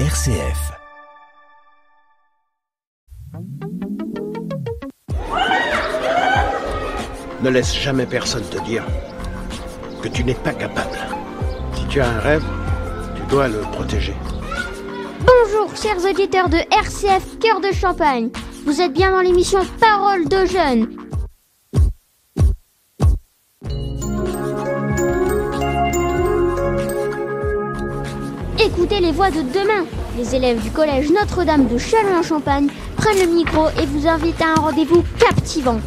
RCF. Ne laisse jamais personne te dire que tu n'es pas capable. Si tu as un rêve, tu dois le protéger. Bonjour chers auditeurs de RCF Cœur de Champagne. Vous êtes bien dans l'émission Parole de jeunes. Écoutez les voix de demain. Les élèves du collège Notre-Dame de Châlons-en-Champagne prennent le micro et vous invitent à un rendez-vous captivant.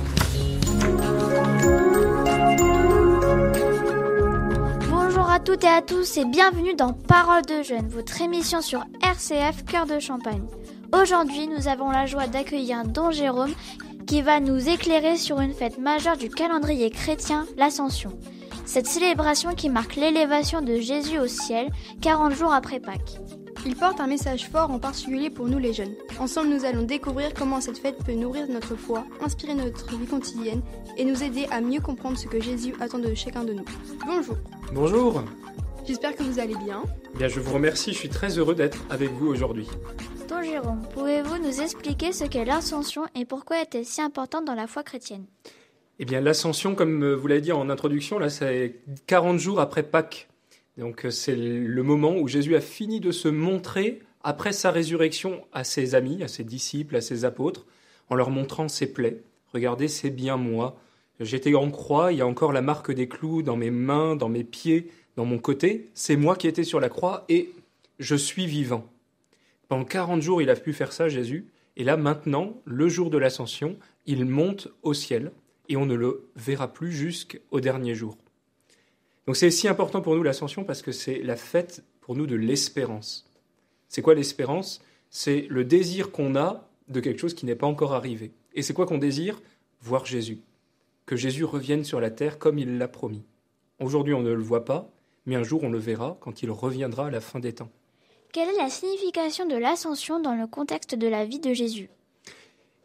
Bonjour à toutes et à tous et bienvenue dans Parole de jeunes, votre émission sur RCF Cœur de Champagne. Aujourd'hui, nous avons la joie d'accueillir Don Jérôme qui va nous éclairer sur une fête majeure du calendrier chrétien, l'Ascension. Cette célébration qui marque l'élévation de Jésus au ciel 40 jours après Pâques. Il porte un message fort en particulier pour nous les jeunes. Ensemble, nous allons découvrir comment cette fête peut nourrir notre foi, inspirer notre vie quotidienne et nous aider à mieux comprendre ce que Jésus attend de chacun de nous. Bonjour. Bonjour. J'espère que vous allez bien. Bien, je vous remercie, je suis très heureux d'être avec vous aujourd'hui. Don Jérôme, pouvez-vous nous expliquer ce qu'est l'Ascension et pourquoi est-elle si importante dans la foi chrétienne ? Eh bien, l'Ascension, comme vous l'avez dit en introduction, là, c'est 40 jours après Pâques. Donc, c'est le moment où Jésus a fini de se montrer après sa résurrection à ses amis, à ses disciples, à ses apôtres, en leur montrant ses plaies. Regardez, c'est bien moi. J'étais en croix, il y a encore la marque des clous dans mes mains, dans mes pieds, dans mon côté. C'est moi qui étais sur la croix et je suis vivant. Pendant 40 jours, il a pu faire ça, Jésus. Et là, maintenant, le jour de l'Ascension, il monte au ciel et on ne le verra plus jusqu'au dernier jour. Donc c'est si important pour nous l'Ascension parce que c'est la fête pour nous de l'espérance. C'est quoi l'espérance ? C'est le désir qu'on a de quelque chose qui n'est pas encore arrivé. Et c'est quoi qu'on désire ? Voir Jésus. Que Jésus revienne sur la terre comme il l'a promis. Aujourd'hui, on ne le voit pas, mais un jour, on le verra quand il reviendra à la fin des temps. Quelle est la signification de l'Ascension dans le contexte de la vie de Jésus ?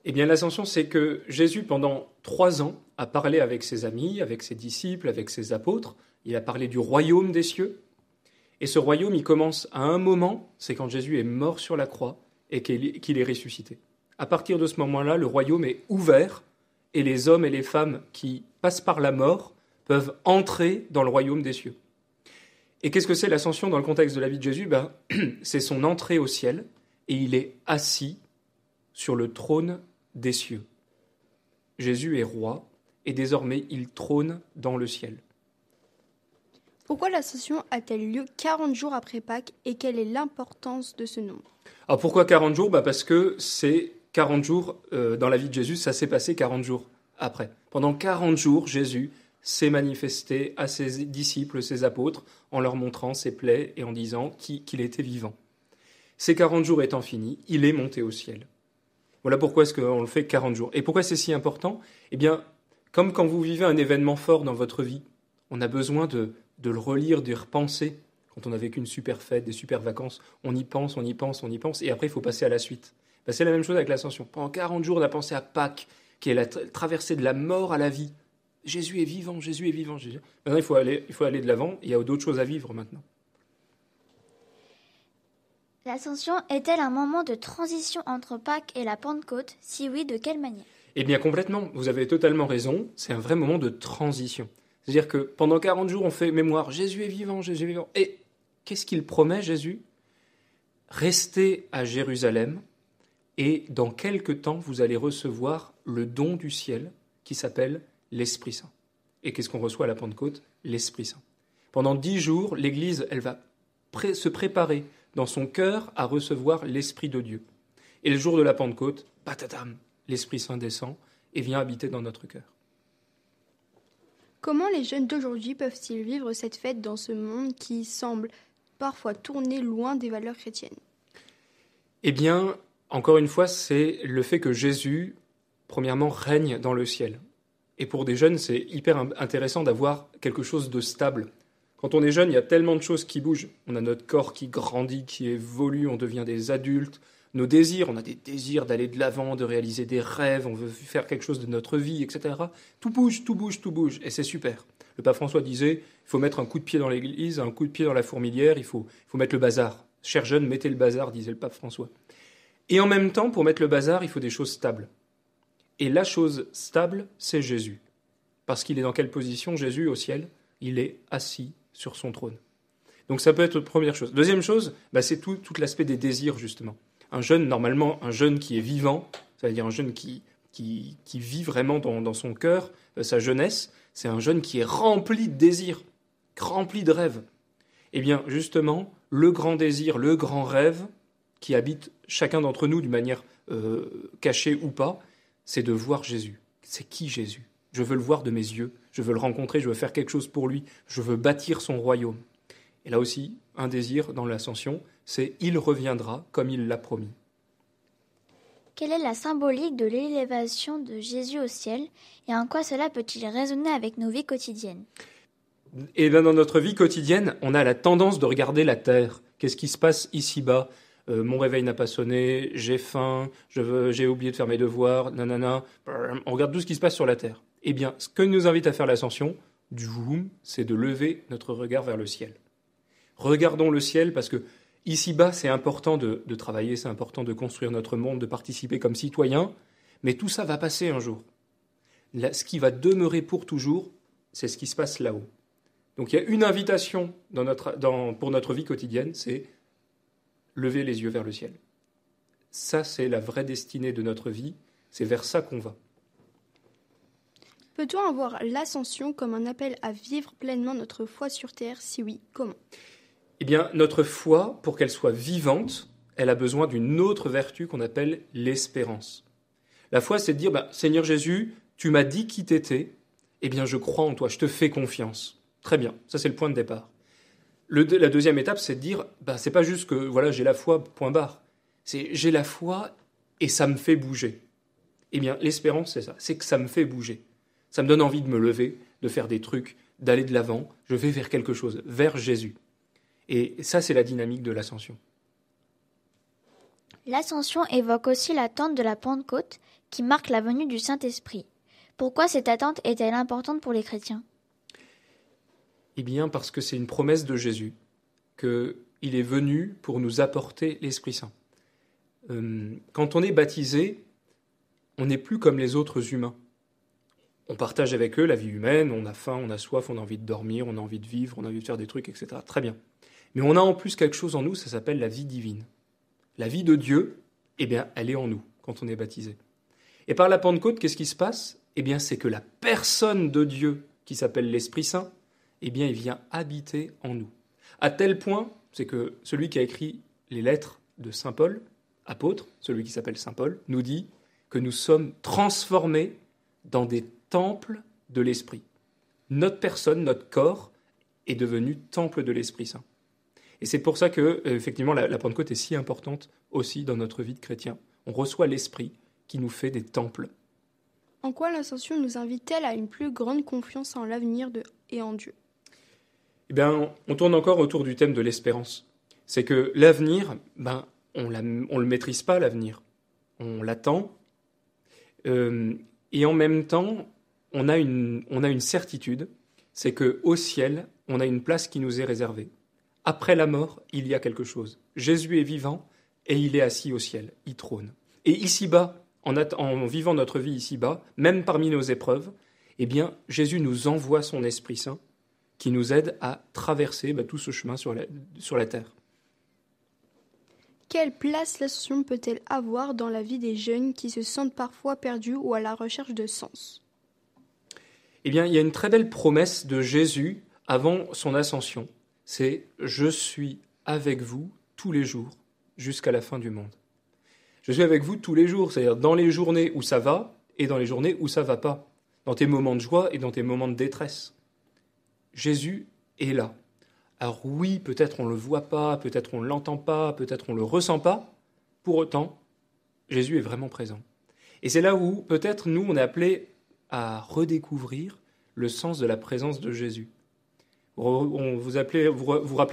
Eh bien, l'Ascension, c'est que Jésus, pendant 3 ans, a parlé avec ses amis, avec ses disciples, avec ses apôtres. Il a parlé du royaume des cieux. Et ce royaume, il commence à un moment, c'est quand Jésus est mort sur la croix et qu'il est ressuscité. À partir de ce moment-là, le royaume est ouvert et les hommes et les femmes qui passent par la mort peuvent entrer dans le royaume des cieux. Et qu'est-ce que c'est l'Ascension dans le contexte de la vie de Jésus ? C'est son entrée au ciel et il est assis sur le trône des cieux. Jésus est roi et désormais il trône dans le ciel. Pourquoi l'Ascension a-t-elle lieu 40 jours après Pâques et quelle est l'importance de ce nombre ? Alors pourquoi 40 jours ? Parce que c'est 40 jours dans la vie de Jésus, ça s'est passé 40 jours après. Pendant 40 jours, Jésus s'est manifesté à ses disciples, ses apôtres, en leur montrant ses plaies et en disant qu'il était vivant. Ces 40 jours étant finis, il est monté au ciel. Voilà pourquoi est-ce qu'on le fait 40 jours. Et pourquoi c'est si important ? Eh bien, comme quand vous vivez un événement fort dans votre vie, on a besoin de le relire, d'y repenser. Quand on a vécu une super fête, des super vacances, on y pense, et après il faut passer à la suite. C'est la même chose avec l'Ascension. Pendant 40 jours, on a pensé à Pâques, qui est la traversée de la mort à la vie. Jésus est vivant, Jésus est vivant. Jésus. Maintenant, il faut aller de l'avant, il y a d'autres choses à vivre maintenant. L'Ascension est-elle un moment de transition entre Pâques et la Pentecôte ? Si oui, de quelle manière ? Eh bien complètement, vous avez totalement raison, c'est un vrai moment de transition. C'est-à-dire que pendant 40 jours, on fait mémoire, Jésus est vivant, Jésus est vivant. Et qu'est-ce qu'il promet, Jésus ? Restez à Jérusalem et dans quelque temps, vous allez recevoir le don du ciel qui s'appelle l'Esprit Saint. Et qu'est-ce qu'on reçoit à la Pentecôte ? L'Esprit Saint. Pendant 10 jours, l'Église, elle va se préparer dans son cœur à recevoir l'Esprit de Dieu. Et le jour de la Pentecôte, patatam, l'Esprit Saint descend et vient habiter dans notre cœur. Comment les jeunes d'aujourd'hui peuvent-ils vivre cette fête dans ce monde qui semble parfois tourner loin des valeurs chrétiennes ? Eh bien, encore une fois, c'est le fait que Jésus, premièrement, règne dans le ciel. Et pour des jeunes, c'est hyper intéressant d'avoir quelque chose de stable. Quand on est jeune, il y a tellement de choses qui bougent. On a notre corps qui grandit, qui évolue, on devient des adultes. Nos désirs, on a des désirs d'aller de l'avant, de réaliser des rêves, on veut faire quelque chose de notre vie, etc. Tout bouge, et c'est super. Le pape François disait, il faut mettre un coup de pied dans l'église, un coup de pied dans la fourmilière, il faut mettre le bazar. Chers jeunes, mettez le bazar, disait le pape François. Et en même temps, pour mettre le bazar, il faut des choses stables. Et la chose stable, c'est Jésus. Parce qu'il est dans quelle position, Jésus, au ciel? Il est assis sur son trône. Donc ça peut être la première chose. Deuxième chose, c'est tout l'aspect des désirs, justement. Un jeune, normalement, un jeune qui est vivant, ça veut dire un jeune qui vit vraiment dans son cœur, sa jeunesse, c'est un jeune qui est rempli de désirs, rempli de rêves. Eh bien, justement, le grand désir, le grand rêve qui habite chacun d'entre nous d'une manière cachée ou pas, c'est de voir Jésus. C'est qui Jésus? Je veux le voir de mes yeux, je veux le rencontrer, je veux faire quelque chose pour lui, je veux bâtir son royaume. Et là aussi, un désir dans l'ascension, c'est « il reviendra comme il l'a promis ». Quelle est la symbolique de l'élévation de Jésus au ciel et en quoi cela peut-il résonner avec nos vies quotidiennes? Et bien dans notre vie quotidienne, on a la tendance de regarder la terre. Qu'est-ce qui se passe ici-bas? Mon réveil n'a pas sonné, j'ai faim, j'ai oublié de faire mes devoirs, nanana. On regarde tout ce qui se passe sur la terre. Eh bien, ce que nous invite à faire l'ascension, c'est de lever notre regard vers le ciel. Regardons le ciel parce que ici-bas, c'est important de travailler, c'est important de construire notre monde, de participer comme citoyen, mais tout ça va passer un jour. Là, ce qui va demeurer pour toujours, c'est ce qui se passe là-haut. Donc il y a une invitation pour notre vie quotidienne, c'est lever les yeux vers le ciel. Ça, c'est la vraie destinée de notre vie, c'est vers ça qu'on va. Peut-on avoir l'ascension comme un appel à vivre pleinement notre foi sur terre? Si oui, comment? Eh bien, notre foi, pour qu'elle soit vivante, elle a besoin d'une autre vertu qu'on appelle l'espérance. La foi, c'est de dire, Seigneur Jésus, tu m'as dit qui t'étais, eh bien je crois en toi, je te fais confiance. Très bien, ça c'est le point de départ. La deuxième étape, c'est de dire, c'est pas juste que voilà, j'ai la foi, point barre. C'est j'ai la foi et ça me fait bouger. Eh bien, l'espérance, c'est ça, c'est que ça me fait bouger. Ça me donne envie de me lever, de faire des trucs, d'aller de l'avant. Je vais vers quelque chose, vers Jésus. Et ça, c'est la dynamique de l'ascension. L'ascension évoque aussi l'attente de la Pentecôte qui marque la venue du Saint-Esprit. Pourquoi cette attente est-elle importante pour les chrétiens? Eh bien, parce que c'est une promesse de Jésus, qu'il est venu pour nous apporter l'Esprit Saint. Quand on est baptisé, on n'est plus comme les autres humains. On partage avec eux la vie humaine, on a faim, on a soif, on a envie de dormir, on a envie de vivre, on a envie de faire des trucs, etc. Très bien. Mais on a en plus quelque chose en nous, ça s'appelle la vie divine. La vie de Dieu, eh bien, elle est en nous quand on est baptisé. Et par la Pentecôte, qu'est-ce qui se passe? Eh bien, c'est que la personne de Dieu, qui s'appelle l'Esprit Saint, eh bien, il vient habiter en nous. À tel point, c'est que celui qui a écrit les lettres de Saint Paul, apôtre, celui qui s'appelle Saint Paul, nous dit que nous sommes transformés dans des temples de l'Esprit. Notre personne, notre corps, est devenu temple de l'Esprit Saint. Et c'est pour ça que, effectivement, la Pentecôte est si importante aussi dans notre vie de chrétien. On reçoit l'Esprit qui nous fait des temples. En quoi l'ascension nous invite-t-elle à une plus grande confiance en l'avenir et en Dieu? Eh bien, on tourne encore autour du thème de l'espérance. C'est que l'avenir, on le maîtrise pas, l'avenir. On l'attend. Et en même temps, on a une certitude, c'est qu'au ciel, on a une place qui nous est réservée. Après la mort, il y a quelque chose. Jésus est vivant et il est assis au ciel, il trône. Et ici-bas, en vivant notre vie ici-bas, même parmi nos épreuves, eh bien, Jésus nous envoie son Esprit Saint qui nous aide à traverser tout ce chemin sur la terre. Quelle place l'ascension peut-elle avoir dans la vie des jeunes qui se sentent parfois perdus ou à la recherche de sens? Eh bien, il y a une très belle promesse de Jésus avant son ascension. C'est « Je suis avec vous tous les jours jusqu'à la fin du monde ». Je suis avec vous tous les jours, c'est-à-dire dans les journées où ça va et dans les journées où ça va pas, dans tes moments de joie et dans tes moments de détresse. Jésus est là. Alors oui, peut-être on ne le voit pas, peut-être on ne l'entend pas, peut-être on ne le ressent pas. Pour autant, Jésus est vraiment présent. Et c'est là où peut-être nous, on est appelés à redécouvrir le sens de la présence de Jésus. On vous rappelez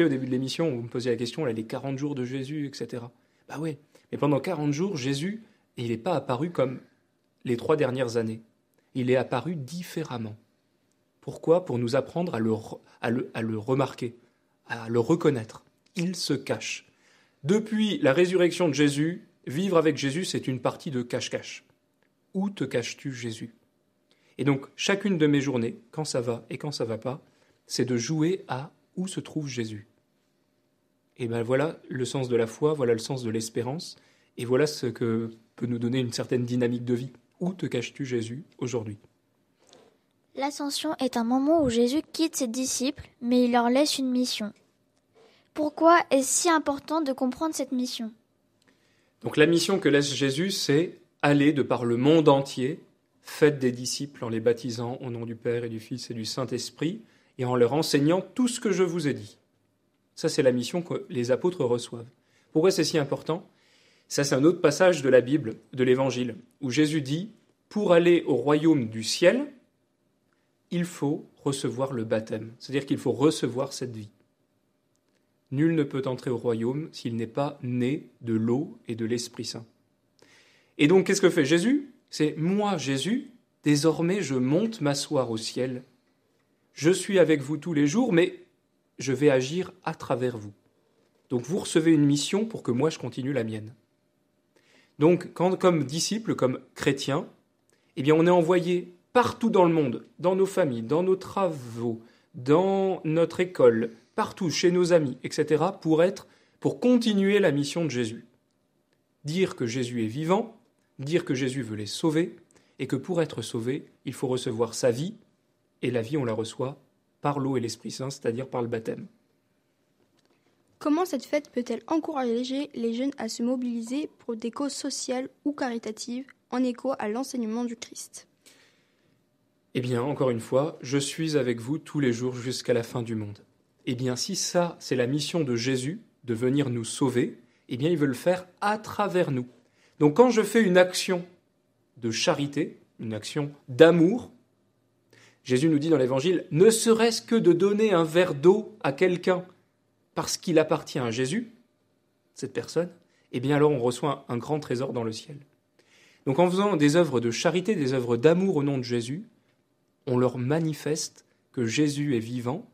au début de l'émission, vous me posiez la question, là, les 40 jours de Jésus, etc. Oui, mais pendant 40 jours, Jésus, il n'est pas apparu comme les 3 dernières années. Il est apparu différemment. Pourquoi? Pour nous apprendre à le remarquer, à le reconnaître. Il se cache. Depuis la résurrection de Jésus, vivre avec Jésus, c'est une partie de cache-cache. Où te caches-tu, Jésus ? Et donc, chacune de mes journées, quand ça va et quand ça va pas, c'est de jouer à où se trouve Jésus. Et bien voilà le sens de la foi, voilà le sens de l'espérance, et voilà ce que peut nous donner une certaine dynamique de vie. Où te caches-tu, Jésus, aujourd'hui ? L'Ascension est un moment où Jésus quitte ses disciples, mais il leur laisse une mission. Pourquoi est-ce si important de comprendre cette mission ? Donc la mission que laisse Jésus, c'est aller de par le monde entier, faites des disciples en les baptisant au nom du Père et du Fils et du Saint-Esprit, et en leur enseignant tout ce que je vous ai dit. Ça, c'est la mission que les apôtres reçoivent. Pourquoi c'est si important ? Ça, c'est un autre passage de la Bible, de l'Évangile, où Jésus dit, pour aller au royaume du ciel, il faut recevoir le baptême, c'est-à-dire qu'il faut recevoir cette vie. Nul ne peut entrer au royaume s'il n'est pas né de l'eau et de l'Esprit Saint. Et donc, qu'est-ce que fait Jésus ? C'est moi, Jésus, désormais je monte m'asseoir au ciel. Je suis avec vous tous les jours, mais je vais agir à travers vous. Donc vous recevez une mission pour que moi je continue la mienne. Donc, comme disciples, comme chrétiens, eh bien on est envoyés partout dans le monde, dans nos familles, dans nos travaux, dans notre école, partout, chez nos amis, etc., pour continuer la mission de Jésus. Dire que Jésus est vivant, dire que Jésus veut les sauver, et que pour être sauvé, il faut recevoir sa vie, et la vie, on la reçoit par l'eau et l'Esprit Saint, c'est-à-dire par le baptême. Comment cette fête peut-elle encourager les jeunes à se mobiliser pour des causes sociales ou caritatives en écho à l'enseignement du Christ ? Eh bien, encore une fois, je suis avec vous tous les jours jusqu'à la fin du monde. Eh bien, si ça, c'est la mission de Jésus, de venir nous sauver, eh bien, il veut le faire à travers nous. Donc, quand je fais une action de charité, une action d'amour, Jésus nous dit dans l'Évangile, ne serait-ce que de donner un verre d'eau à quelqu'un parce qu'il appartient à Jésus, cette personne, eh bien alors on reçoit un grand trésor dans le ciel. Donc en faisant des œuvres de charité, des œuvres d'amour au nom de Jésus, on leur manifeste que Jésus est vivant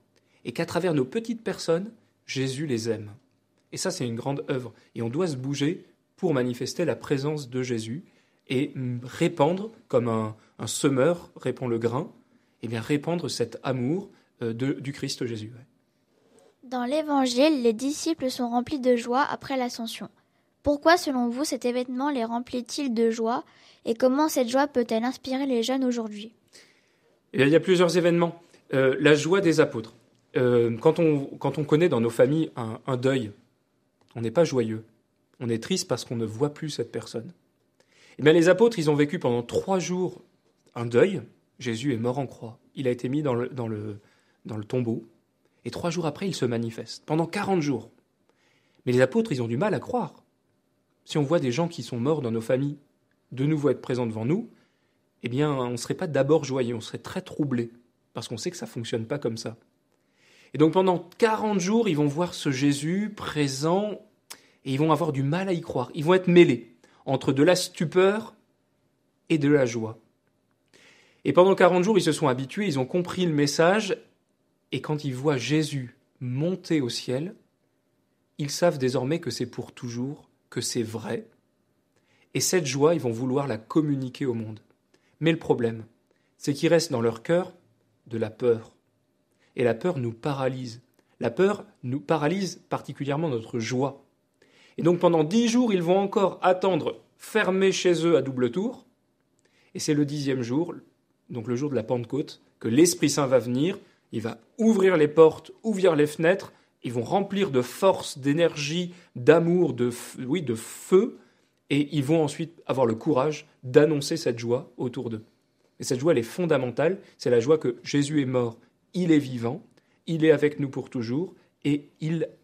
et qu'à travers nos petites personnes, Jésus les aime. Et ça, c'est une grande œuvre. Et on doit se bouger pour manifester la présence de Jésus et répandre, comme un semeur répand le grain, eh bien répandre cet amour du Christ Jésus. Dans l'Évangile, les disciples sont remplis de joie après l'Ascension. Pourquoi, selon vous, cet événement les remplit-il de joie et comment cette joie peut-elle inspirer les jeunes aujourd'hui ? Eh bien, il y a plusieurs événements. La joie des apôtres. Quand on connaît dans nos familles un deuil, on n'est pas joyeux. On est triste parce qu'on ne voit plus cette personne. Eh bien, les apôtres, ils ont vécu pendant 3 jours un deuil. Jésus est mort en croix. Il a été mis dans le tombeau. Et 3 jours après, il se manifeste. Pendant 40 jours. Mais les apôtres, ils ont du mal à croire. Si on voit des gens qui sont morts dans nos familles de nouveau être présents devant nous, eh bien, on ne serait pas d'abord joyeux, on serait très troublé, parce qu'on sait que ça ne fonctionne pas comme ça. Et donc pendant 40 jours, ils vont voir ce Jésus présent, et ils vont avoir du mal à y croire. Ils vont être mêlés entre de la stupeur et de la joie. Et pendant 40 jours, ils se sont habitués, ils ont compris le message, et quand ils voient Jésus monter au ciel, ils savent désormais que c'est pour toujours, que c'est vrai, et cette joie, ils vont vouloir la communiquer au monde. Mais le problème, c'est qu'il reste dans leur cœur de la peur. Et la peur nous paralyse. La peur nous paralyse particulièrement notre joie. Et donc pendant 10 jours, ils vont encore attendre, fermés chez eux à double tour. Et c'est le 10e jour, donc le jour de la Pentecôte, que l'Esprit Saint va venir. Il va ouvrir les portes, ouvrir les fenêtres. Ils vont remplir de force, d'énergie, d'amour, de feu. Et ils vont ensuite avoir le courage d'annoncer cette joie autour d'eux. Et cette joie, elle est fondamentale. C'est la joie que Jésus est mort, il est vivant, il est avec nous pour toujours, et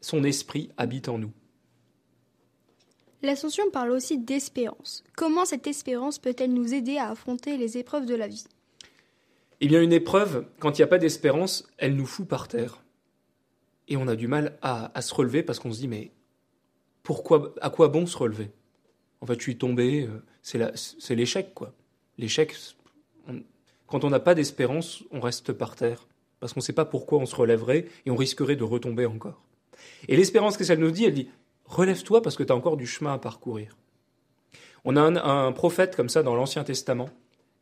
son esprit habite en nous. L'Ascension parle aussi d'espérance. Comment cette espérance peut-elle nous aider à affronter les épreuves de la vie ? Eh bien, une épreuve, quand il n'y a pas d'espérance, elle nous fout par terre. Et on a du mal à se relever parce qu'on se dit, mais à quoi bon se relever ? En fait, je suis tombé, c'est l'échec, quoi. L'échec, quand on n'a pas d'espérance, on reste par terre. Parce qu'on ne sait pas pourquoi on se relèverait et on risquerait de retomber encore. Et l'espérance, qu'est-ce qu'elle nous dit ? Elle dit, relève-toi parce que tu as encore du chemin à parcourir. On a un prophète comme ça dans l'Ancien Testament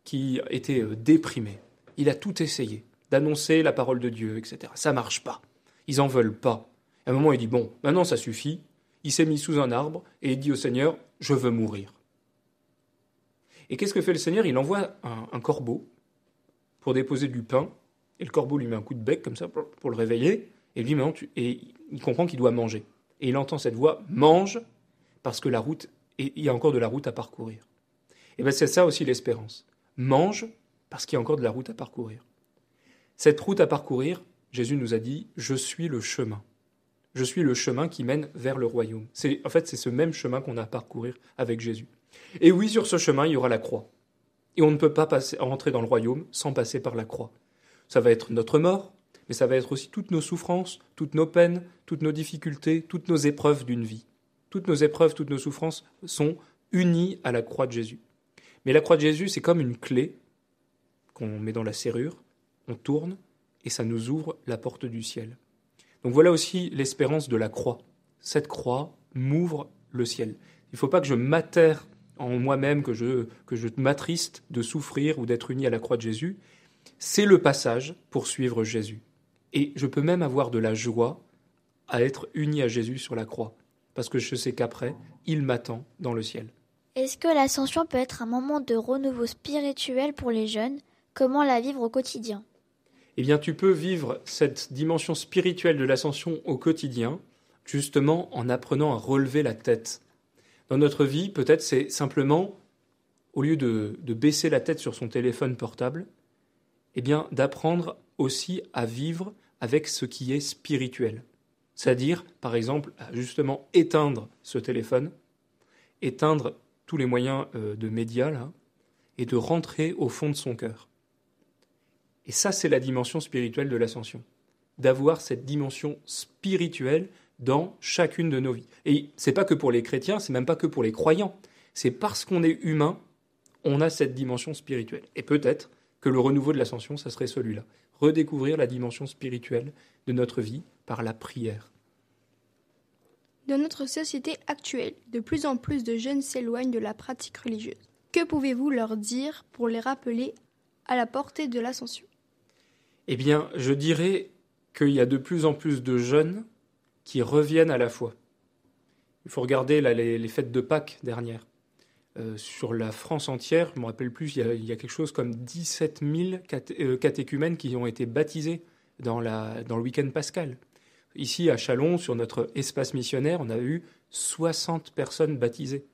qui était déprimé. Il a tout essayé, d'annoncer la parole de Dieu, etc. Ça marche pas. Ils en veulent pas. À un moment, il dit, bon, maintenant ça suffit. Il s'est mis sous un arbre et il dit au Seigneur, je veux mourir. Et qu'est-ce que fait le Seigneur? Il envoie un corbeau pour déposer du pain. Et le corbeau lui met un coup de bec comme ça pour le réveiller. Et lui, maintenant, et il comprend qu'il doit manger. Et il entend cette voix, mange, parce que il y a encore de la route à parcourir. Et bien c'est ça aussi l'espérance. Mange, parce qu'il y a encore de la route à parcourir. Cette route à parcourir, Jésus nous a dit, je suis le chemin. Je suis le chemin qui mène vers le royaume. C'est ce même chemin qu'on a à parcourir avec Jésus. Et oui, sur ce chemin, il y aura la croix. Et on ne peut pas rentrer dans le royaume sans passer par la croix. Ça va être notre mort, mais ça va être aussi toutes nos souffrances, toutes nos peines, toutes nos difficultés, toutes nos épreuves d'une vie. Toutes nos épreuves, toutes nos souffrances sont unies à la croix de Jésus. Mais la croix de Jésus, c'est comme une clé qu'on met dans la serrure, on tourne, et ça nous ouvre la porte du ciel. Donc voilà aussi l'espérance de la croix. Cette croix m'ouvre le ciel. Il ne faut pas que je m'atterre en moi-même, que je m'attriste de souffrir ou d'être uni à la croix de Jésus. C'est le passage pour suivre Jésus. Et je peux même avoir de la joie à être uni à Jésus sur la croix, parce que je sais qu'après, il m'attend dans le ciel. Est-ce que l'ascension peut être un moment de renouveau spirituel pour les jeunes? Comment la vivre au quotidien? Eh bien, tu peux vivre cette dimension spirituelle de l'ascension au quotidien, justement en apprenant à relever la tête. Dans notre vie, peut-être c'est simplement, au lieu de baisser la tête sur son téléphone portable, eh bien, d'apprendre aussi à vivre avec ce qui est spirituel. C'est-à-dire, par exemple, à justement éteindre ce téléphone, éteindre tous les moyens de médias, là, et de rentrer au fond de son cœur. Et ça, c'est la dimension spirituelle de l'ascension. D'avoir cette dimension spirituelle dans chacune de nos vies. Et c'est pas que pour les chrétiens, c'est même pas que pour les croyants. C'est parce qu'on est humain, on a cette dimension spirituelle. Et peut-être que le renouveau de l'ascension, ça serait celui-là. Redécouvrir la dimension spirituelle de notre vie par la prière. Dans notre société actuelle, de plus en plus de jeunes s'éloignent de la pratique religieuse. Que pouvez-vous leur dire pour les rappeler à la portée de l'ascension? Eh bien, je dirais qu'il y a de plus en plus de jeunes qui reviennent à la foi. Il faut regarder là, les fêtes de Pâques dernières. Sur la France entière, je ne me rappelle plus, il y a quelque chose comme 17 000 catéchumènes qui ont été baptisés dans le week-end pascal. Ici, à Châlons, sur notre espace missionnaire, on a eu 60 personnes baptisées.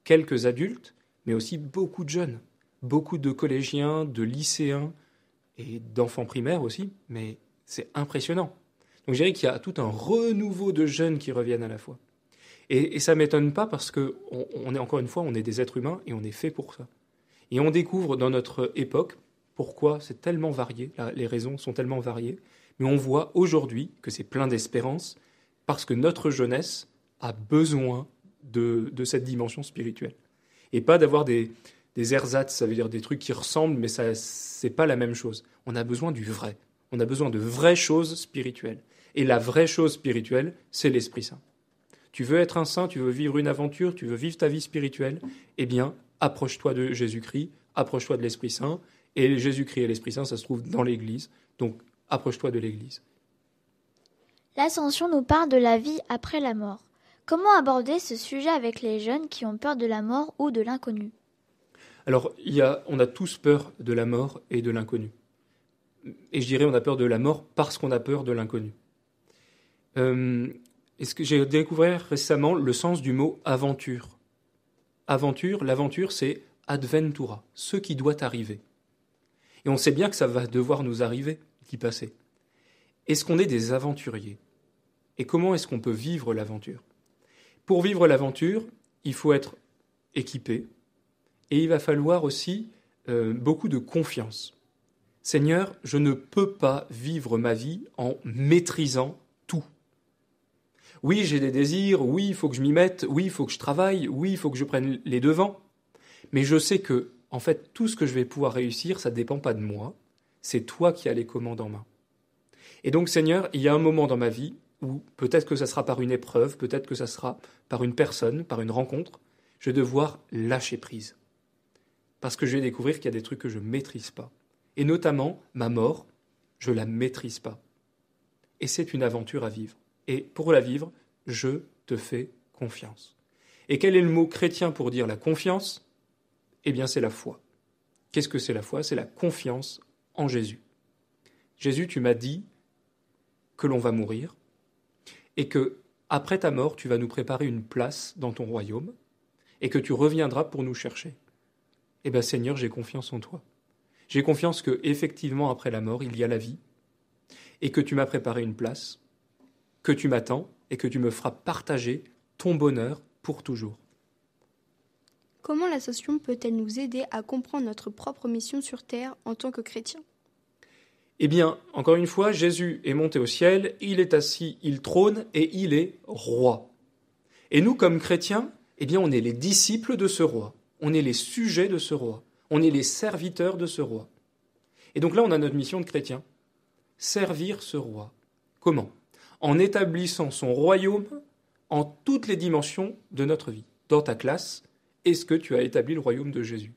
Quelques adultes, mais aussi beaucoup de jeunes. Beaucoup de collégiens, de lycéens et d'enfants primaires aussi. Mais c'est impressionnant. Donc je dirais qu'il y a tout un renouveau de jeunes qui reviennent à la foi. Et ça ne m'étonne pas parce que on est, encore une fois, on est des êtres humains et on est fait pour ça. Et on découvre dans notre époque pourquoi c'est tellement varié, les raisons sont tellement variées, mais on voit aujourd'hui que c'est plein d'espérance parce que notre jeunesse a besoin de cette dimension spirituelle. Et pas d'avoir des ersatz, ça veut dire des trucs qui ressemblent, mais ça c'est pas la même chose. On a besoin du vrai. On a besoin de vraies choses spirituelles. Et la vraie chose spirituelle, c'est l'Esprit Saint. Tu veux être un saint, tu veux vivre une aventure, tu veux vivre ta vie spirituelle, eh bien, approche-toi de Jésus-Christ, approche-toi de l'Esprit Saint. Et Jésus-Christ et l'Esprit Saint, ça se trouve dans l'Église. Donc, approche-toi de l'Église. L'ascension nous parle de la vie après la mort. Comment aborder ce sujet avec les jeunes qui ont peur de la mort ou de l'inconnu? Alors, on a tous peur de la mort et de l'inconnu. Et je dirais on a peur de la mort parce qu'on a peur de l'inconnu. Est-ce que j'ai découvert récemment le sens du mot aventure? L'aventure, c'est adventura, ce qui doit arriver. Et on sait bien que ça va devoir nous arriver, d'y passer. Est-ce qu'on est des aventuriers? Et comment est-ce qu'on peut vivre l'aventure? Pour vivre l'aventure, il faut être équipé et il va falloir aussi beaucoup de confiance. Seigneur, je ne peux pas vivre ma vie en maîtrisant tout. Oui, j'ai des désirs, oui, il faut que je m'y mette, oui, il faut que je travaille, oui, il faut que je prenne les devants. Mais je sais que, en fait, tout ce que je vais pouvoir réussir, ça ne dépend pas de moi. C'est toi qui as les commandes en main. Et donc, Seigneur, il y a un moment dans ma vie ou peut-être que ça sera par une épreuve, peut-être que ça sera par une personne, par une rencontre, je vais devoir lâcher prise. Parce que je vais découvrir qu'il y a des trucs que je ne maîtrise pas. Et notamment, ma mort, je ne la maîtrise pas. Et c'est une aventure à vivre. Et pour la vivre, je te fais confiance. Et quel est le mot chrétien pour dire la confiance ? Eh bien, c'est la foi. Qu'est-ce que c'est la foi ? C'est la confiance en Jésus. Jésus, tu m'as dit que l'on va mourir et que après ta mort, tu vas nous préparer une place dans ton royaume et que tu reviendras pour nous chercher. Eh bien, Seigneur, j'ai confiance en toi. J'ai confiance que, effectivement, après la mort, il y a la vie et que tu m'as préparé une place, que tu m'attends et que tu me feras partager ton bonheur pour toujours. Comment l'Ascension peut-elle nous aider à comprendre notre propre mission sur Terre en tant que chrétiens ? Eh bien, encore une fois, Jésus est monté au ciel, il est assis, il trône et il est roi. Et nous, comme chrétiens, eh bien, on est les disciples de ce roi, on est les sujets de ce roi, on est les serviteurs de ce roi. Et donc là, on a notre mission de chrétien, servir ce roi. Comment ? En établissant son royaume en toutes les dimensions de notre vie. Dans ta classe, est-ce que tu as établi le royaume de Jésus ?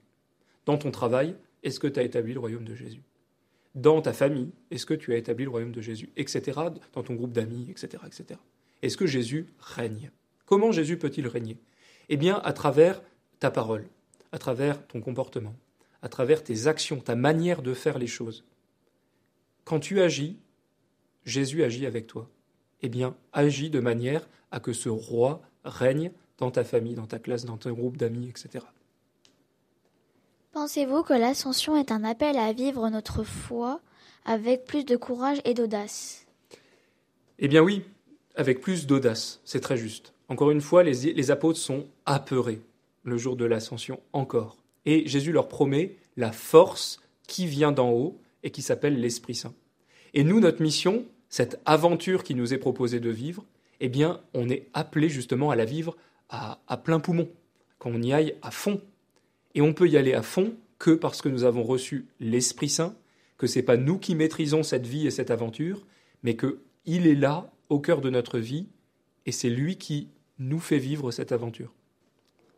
Dans ton travail, est-ce que tu as établi le royaume de Jésus ? Dans ta famille, est-ce que tu as établi le royaume de Jésus ? Etc. Dans ton groupe d'amis, etc., etc. Est-ce que Jésus règne ? Comment Jésus peut-il régner ? Eh bien, à travers ta parole, à travers ton comportement, à travers tes actions, ta manière de faire les choses. Quand tu agis, Jésus agit avec toi. Eh bien, agis de manière à que ce roi règne dans ta famille, dans ta classe, dans ton groupe d'amis, etc. Pensez-vous que l'Ascension est un appel à vivre notre foi avec plus de courage et d'audace ? Eh bien oui, avec plus d'audace, c'est très juste. Encore une fois, les apôtres sont apeurés le jour de l'Ascension encore. Et Jésus leur promet la force qui vient d'en haut et qui s'appelle l'Esprit Saint. Et nous, notre mission, cette aventure qui nous est proposée de vivre, eh bien, on est appelé justement à la vivre à plein poumon, qu'on y aille à fond. Et on peut y aller à fond que parce que nous avons reçu l'Esprit Saint, que ce n'est pas nous qui maîtrisons cette vie et cette aventure, mais qu'il est là, au cœur de notre vie, et c'est lui qui nous fait vivre cette aventure.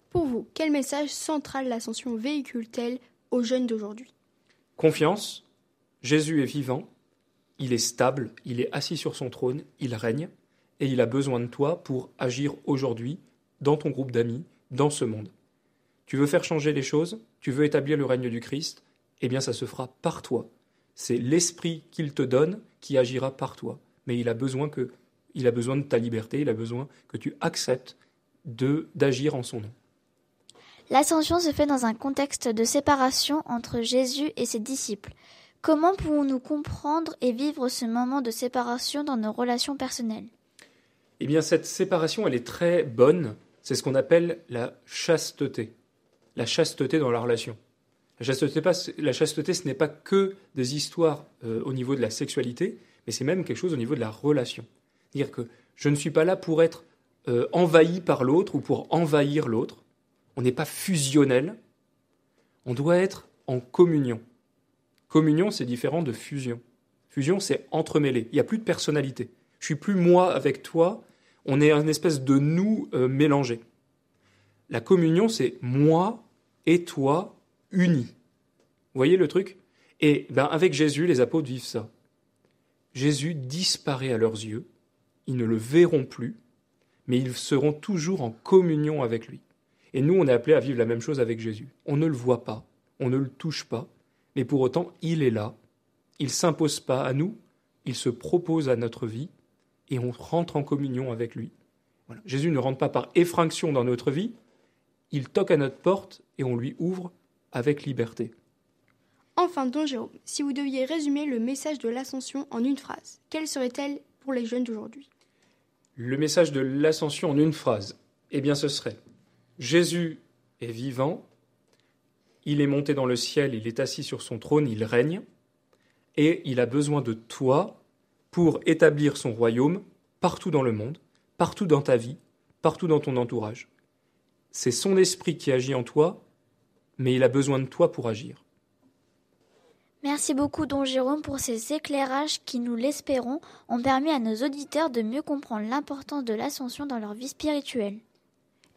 Pour vous, quel message central l'Ascension véhicule-t-elle aux jeunes d'aujourd'hui ? Confiance, Jésus est vivant, il est stable, il est assis sur son trône, il règne, et il a besoin de toi pour agir aujourd'hui dans ton groupe d'amis, dans ce monde. Tu veux faire changer les choses, tu veux établir le règne du Christ, eh bien ça se fera par toi. C'est l'Esprit qu'il te donne qui agira par toi. Mais il a besoin de ta liberté, il a besoin que tu acceptes d'agir en son nom. L'Ascension se fait dans un contexte de séparation entre Jésus et ses disciples. Comment pouvons-nous comprendre et vivre ce moment de séparation dans nos relations personnelles ? Eh bien cette séparation, elle est très bonne. C'est ce qu'on appelle la chasteté. La chasteté dans la relation. La chasteté, ce n'est pas que des histoires au niveau de la sexualité, mais c'est même quelque chose au niveau de la relation. C'est-à-dire que je ne suis pas là pour être envahi par l'autre ou pour envahir l'autre. On n'est pas fusionnel. On doit être en communion. Communion, c'est différent de fusion. Fusion, c'est entremêlé. Il n'y a plus de personnalité. Je suis plus moi avec toi. On est une espèce de nous mélangé. La communion, c'est moi et toi unis. Vous voyez le truc ? Et avec Jésus, les apôtres vivent ça. Jésus disparaît à leurs yeux. Ils ne le verront plus, mais ils seront toujours en communion avec lui. Et nous, on est appelés à vivre la même chose avec Jésus. On ne le voit pas, on ne le touche pas, mais pour autant, il est là. Il ne s'impose pas à nous, il se propose à notre vie, et on rentre en communion avec lui. Voilà. Jésus ne rentre pas par effraction dans notre vie, il toque à notre porte et on lui ouvre avec liberté. Enfin, Don Jérôme, si vous deviez résumer le message de l'Ascension en une phrase, quelle serait-elle pour les jeunes d'aujourd'hui ? Le message de l'Ascension en une phrase, eh bien ce serait « Jésus est vivant, il est monté dans le ciel, il est assis sur son trône, il règne, et il a besoin de toi pour établir son royaume partout dans le monde, partout dans ta vie, partout dans ton entourage. C'est son esprit qui agit en toi, mais il a besoin de toi pour agir. » Merci beaucoup Don Jérôme pour ces éclairages qui, nous l'espérons, ont permis à nos auditeurs de mieux comprendre l'importance de l'Ascension dans leur vie spirituelle.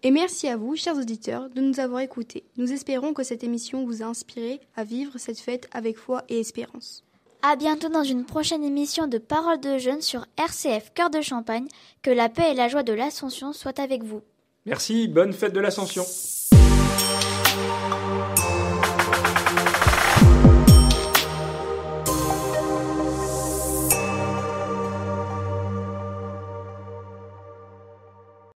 Et merci à vous, chers auditeurs, de nous avoir écoutés. Nous espérons que cette émission vous a inspiré à vivre cette fête avec foi et espérance. À bientôt dans une prochaine émission de Paroles de Jeunes sur RCF Cœur de Champagne. Que la paix et la joie de l'Ascension soient avec vous. Merci, bonne fête de l'Ascension.